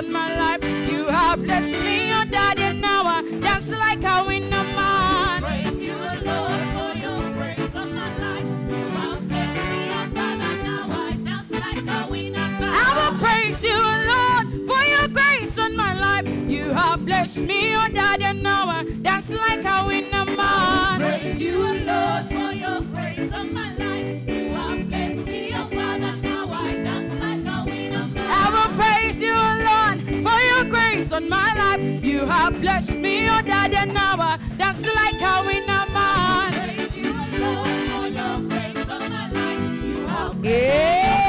on my life. You have blessed me, oh Daddy, now I dance like a winner man. Praise you, Lord, for your grace on my life. You have blessed me, oh Father, now I dance like a winner man. I will praise you, Lord, for your grace on my life. You have blessed me, oh Daddy, now I dance like a winner man. Praise you, Lord, for your grace on my life. You have blessed me, oh Father, now I dance like a winner man. I will praise you, Lord, for your grace on my life. You have blessed me, oh Daddy, now I dance like a winner man. Praise you, Lord, for your grace on my life. You have blessed me, Yeah.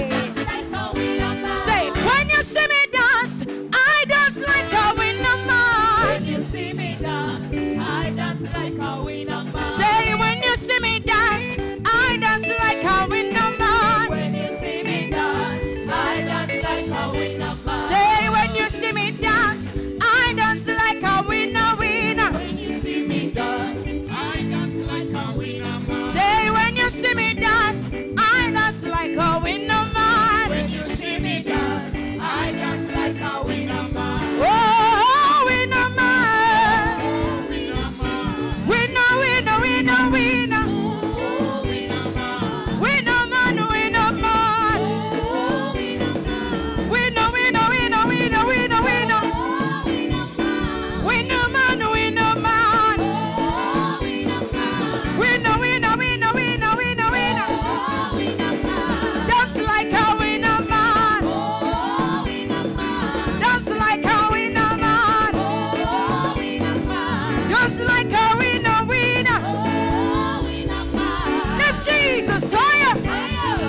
dance like a winner man. Say, when you see me dance, I dance like a winner man. When you see me dance, I dance like a winner man. Say, when you see me dance, I dance like a winner man. When you see me dance, I dance like a winner man. Say, when you see me dance, I dance like a winner, winner. When you see me dance, I dance like a winner man. Say, when you see me dance, I dance like a winner man. When you see me dance, I dance like a winner man. Oh, winner man. Oh, winner man. Winner, winner, winner, winner. Oh, winner man. Winner man, winner man. Oh, winner man. Winner, winner, winner, winner, winner, winner. Oh, winner man. Winner man, winner man. Oh, winner man. Winner, winner, winner, winner, winner, winner. Oh, winner man. Just like a winner man. Oh, winner man. Just like a winner man. Oh, winner man. Just like a winner, winner. Oh, winner man. Lift Jesus higher.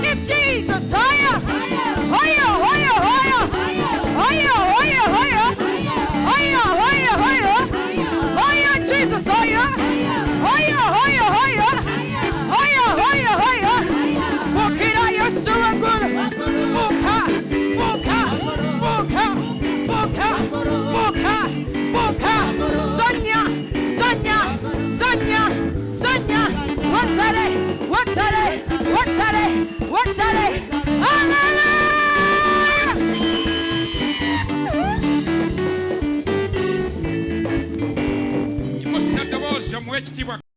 Lift Jesus higher. Higher, higher, higher. Higher, higher, higher. Higher, higher, higher. Higher, Jesus higher. Higher, higher, higher. Higher, higher, higher. Bukira Yeshua Guru. Buka, buka, buka, buka, buka, buka. Sanya, Sanya, Sanya, Sanya. What's that? What's that? What's that? What's that?